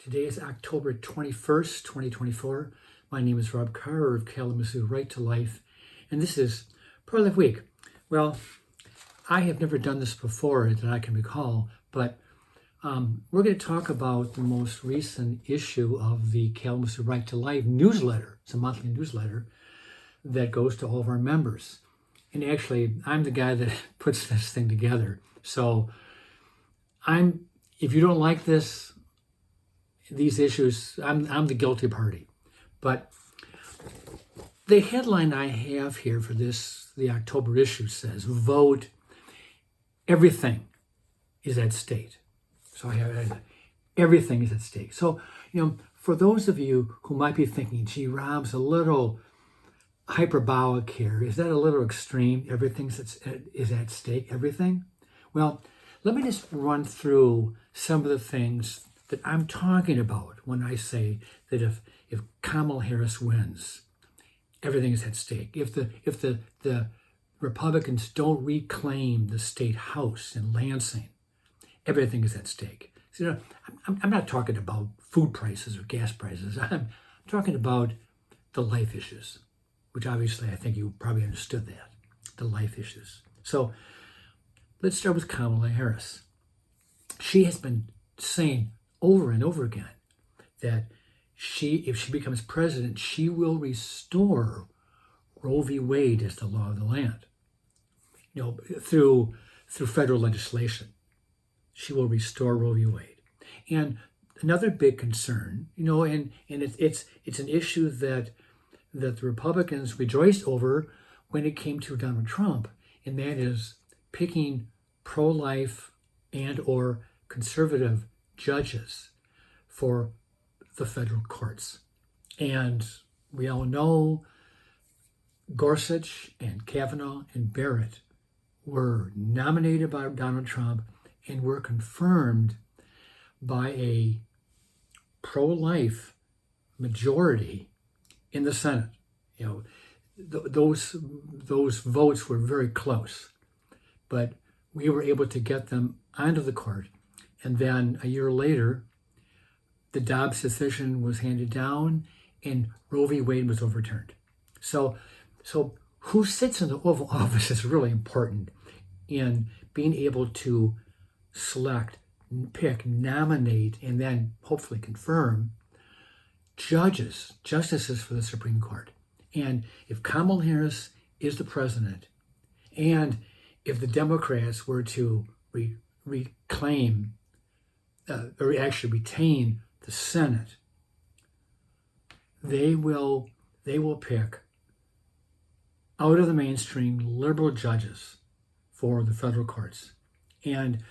Today is October 21st, 2024. My name is Rob Carr of Kalamazoo Right to Life, and this is Pro-Life Week. Well, I have never done this before that I can recall, but we're going to talk about the most recent issue of the Kalamazoo Right to Life newsletter. It's a monthly newsletter that goes to all of our members. And actually, I'm the guy that puts this thing together. So if you don't like these issues, I'm the guilty party. But the headline I have here for the October issue says, vote, everything is at stake. So I have everything is at stake. So, for those of you who might be thinking, gee, Rob's a little hyperbolic here. Is that a little extreme? Everything is at stake, everything? Well, let me just run through some of the things that I'm talking about when I say that if Kamala Harris wins, everything is at stake. If the Republicans don't reclaim the state house in Lansing, everything is at stake. So, I'm not talking about food prices or gas prices. I'm talking about the life issues, which obviously I think you probably understood that, the life issues. So let's start with Kamala Harris. She has been saying over and over again that if she becomes president, she will restore Roe v. Wade as the law of the land. Through federal legislation, she will restore Roe v. Wade. And another big concern, and it's an issue that the Republicans rejoiced over when it came to Donald Trump, and that is picking pro-life and or conservative judges for the federal courts. And we all know Gorsuch and Kavanaugh and Barrett were nominated by Donald Trump and were confirmed by a pro-life majority in the Senate. Those votes were very close, but we were able to get them onto the court. And then a year later, the Dobbs decision was handed down and Roe v. Wade was overturned. So who sits in the Oval Office is really important in being able to select, pick, nominate, and then hopefully confirm justices for the Supreme Court. And if Kamala Harris is the president, and if the Democrats were to reclaim or actually retain the Senate, they will pick out of the mainstream liberal judges for the federal courts. And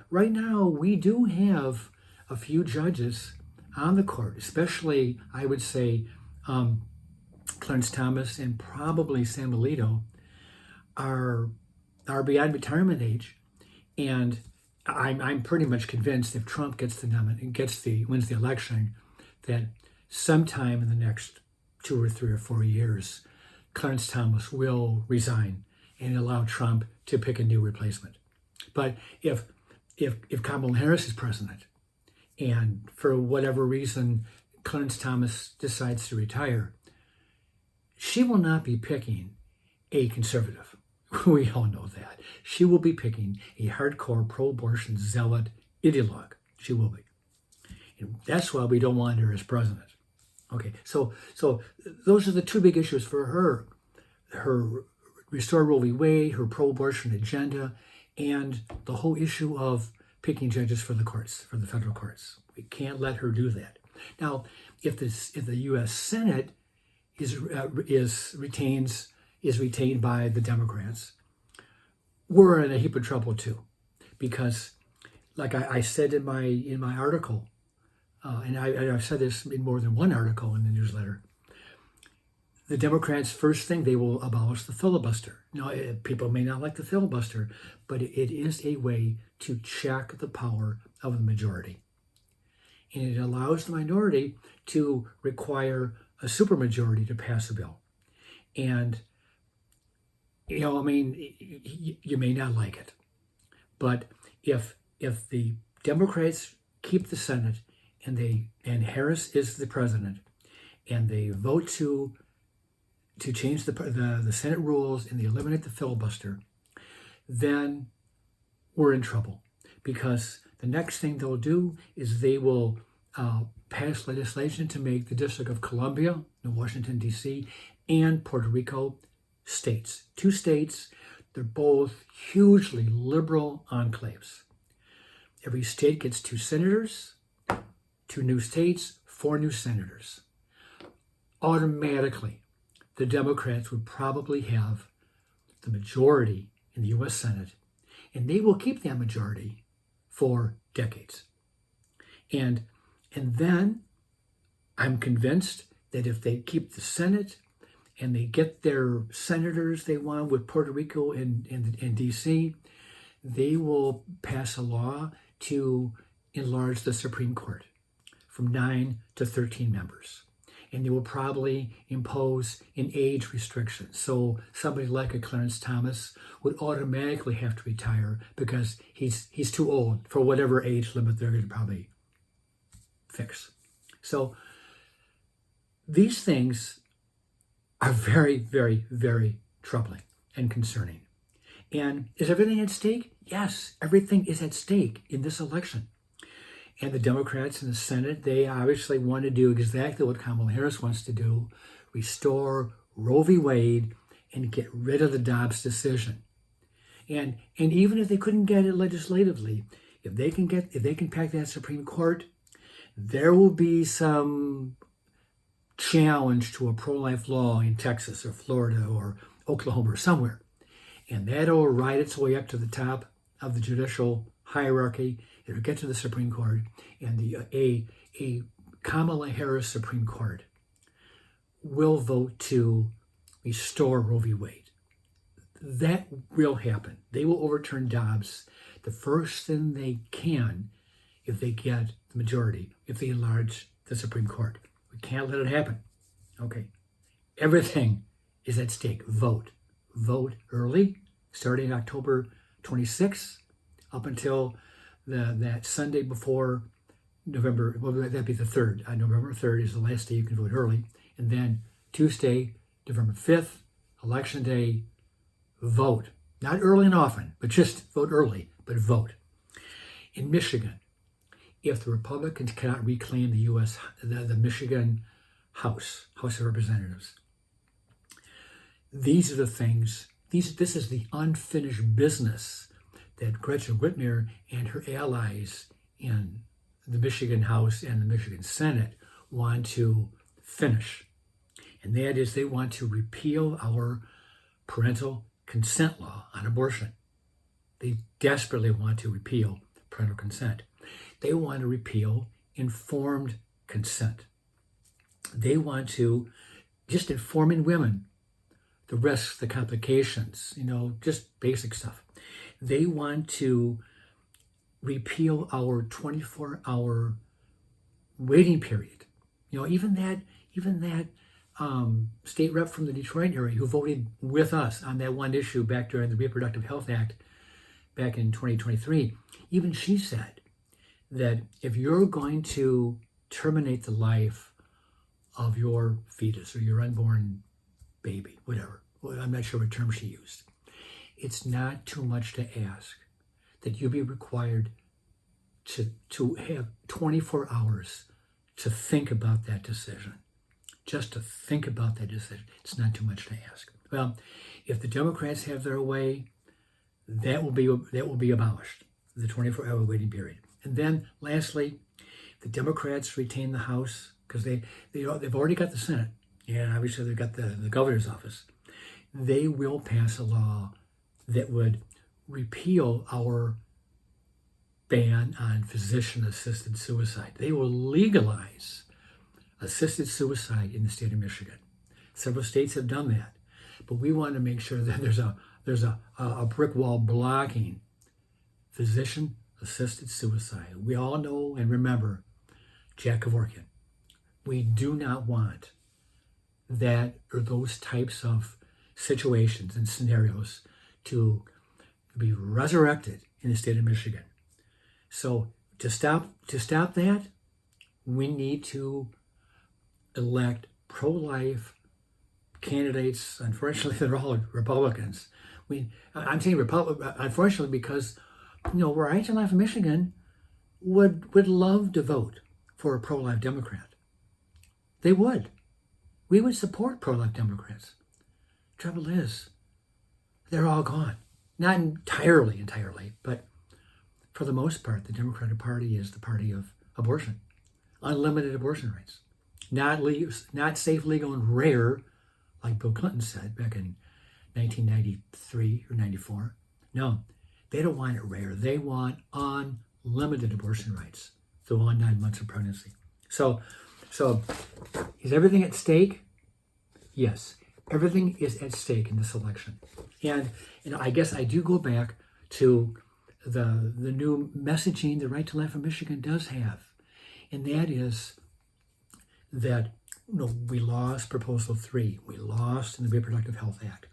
right now we do have a few judges on the court, especially I would say Clarence Thomas and probably Sam Alito are beyond retirement age, and I'm pretty much convinced if Trump wins the election, that sometime in the next 2 or 3 or 4 years, Clarence Thomas will resign and allow Trump to pick a new replacement. But if Kamala Harris is president, and for whatever reason Clarence Thomas decides to retire, she will not be picking a conservative. We all know that. She will be picking a hardcore pro-abortion zealot ideologue. She will be. And that's why we don't want her as president. Okay, so those are the two big issues for her. Her restore Roe v. Wade, her pro-abortion agenda, and the whole issue of picking judges for the courts, for the federal courts. We can't let her do that. Now, if the U.S. Senate is retained by the Democrats, we're in a heap of trouble too, because, like I said in my article, and I've said this in more than one article in the newsletter, the Democrats, first thing, they will abolish the filibuster. Now, people may not like the filibuster, but it is a way to check the power of the majority. And it allows the minority to require a supermajority to pass a bill. And, you may not like it, but if the Democrats keep the Senate and Harris is the president, and they vote to change the Senate rules and they eliminate the filibuster, then we're in trouble, because the next thing they'll do is they will pass legislation to make the District of Columbia, Washington, D.C., and Puerto Rico states. 2 states, they're both hugely liberal enclaves. Every state gets 2 senators, 2 new states, 4 new senators. Automatically, the Democrats would probably have the majority in the U.S. Senate, and they will keep that majority for decades. And then I'm convinced that if they keep the Senate and they get their senators they want with Puerto Rico and D.C., they will pass a law to enlarge the Supreme Court from 9 to 13 members. And they will probably impose an age restriction. So somebody like a Clarence Thomas would automatically have to retire because he's too old for whatever age limit they're going to probably fix. So these things are very, very, very troubling and concerning. And is everything at stake? Yes, everything is at stake in this election. And the Democrats in the Senate, they obviously want to do exactly what Kamala Harris wants to do, restore Roe v. Wade and get rid of the Dobbs decision. And even if they couldn't get it legislatively, if they can pack that Supreme Court, there will be some challenge to a pro-life law in Texas or Florida or Oklahoma or somewhere. And that'll ride its way up to the top of the judicial hierarchy. It'll get to the Supreme Court, and a Kamala Harris Supreme Court will vote to restore Roe v. Wade. That will happen. They will overturn Dobbs the first thing they can if they get the majority, if they enlarge the Supreme Court. We can't let it happen. Okay. Everything is at stake. Vote. Vote early, starting October 26th up until that Sunday before November, well, that'd be the 3rd. November 3rd is the last day you can vote early. And then Tuesday, November 5th, Election Day, vote. Not early and often, but just vote early, but vote. In Michigan, if the Republicans cannot reclaim the Michigan House of Representatives, these are the things, this is the unfinished business that Gretchen Whitmer and her allies in the Michigan House and the Michigan Senate want to finish. And that is, they want to repeal our parental consent law on abortion. They desperately want to repeal parental consent. They want to repeal informed consent. They want to just informing women the risks, the complications, just basic stuff. They want to repeal our 24-hour waiting period. Even that state rep from the Detroit area who voted with us on that one issue back during the Reproductive Health Act back in 2023, even she said that if you're going to terminate the life of your fetus or your unborn baby, whatever, I'm not sure what term she used, it's not too much to ask that you be required to have 24 hours to think about that decision. Just to think about that decision. It's not too much to ask. Well, if the Democrats have their way, that will be abolished, the 24-hour waiting period. And then, lastly, the Democrats retain the House because they've already got the Senate, and obviously they've got the governor's office. They will pass a law that would repeal our ban on physician-assisted suicide. They will legalize assisted suicide in the state of Michigan. Several states have done that, but we want to make sure that there's a brick wall blocking physician-assisted suicide. We all know and remember Jack Kevorkian. We do not want that or those types of situations and scenarios to be resurrected in the state of Michigan. So to stop that, we need to elect pro-life candidates. Unfortunately, they're all Republicans. I'm saying unfortunately, because Right to Life in Michigan would love to vote for a pro-life Democrat. They would. We would support pro-life Democrats. Trouble is, they're all gone. Not entirely, but for the most part, the Democratic Party is the party of abortion, unlimited abortion rights, not safe, legal, and rare, like Bill Clinton said back in 1993 or 94. No, they don't want it rare. They want unlimited abortion rights through 9 months of pregnancy. So is everything at stake? Yes, everything is at stake in this election. And I guess I do go back to the new messaging the Right to Life in Michigan does have. And that is that we lost Proposal 3. We lost in the Reproductive Health Act.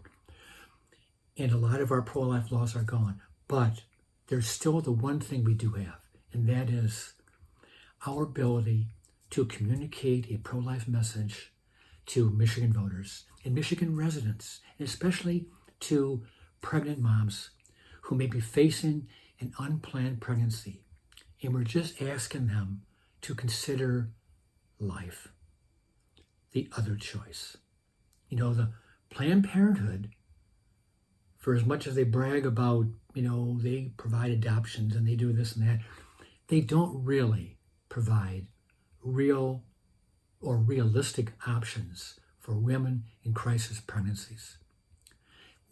And a lot of our pro-life laws are gone. But there's still the one thing we do have, and that is our ability to communicate a pro-life message to Michigan voters and Michigan residents, and especially to pregnant moms who may be facing an unplanned pregnancy. And we're just asking them to consider life, the other choice. The Planned Parenthood, for as much as they brag about, they provide adoptions and they do this and that, they don't really provide real or realistic options for women in crisis pregnancies.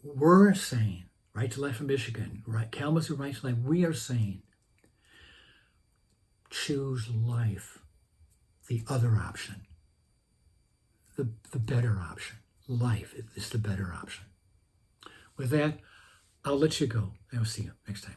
We're saying, Right to Life in Michigan, Kalamazoo Right to Life, we are saying, choose life, the other option, the better option. Life is the better option. With that, I'll let you go. I'll see you next time.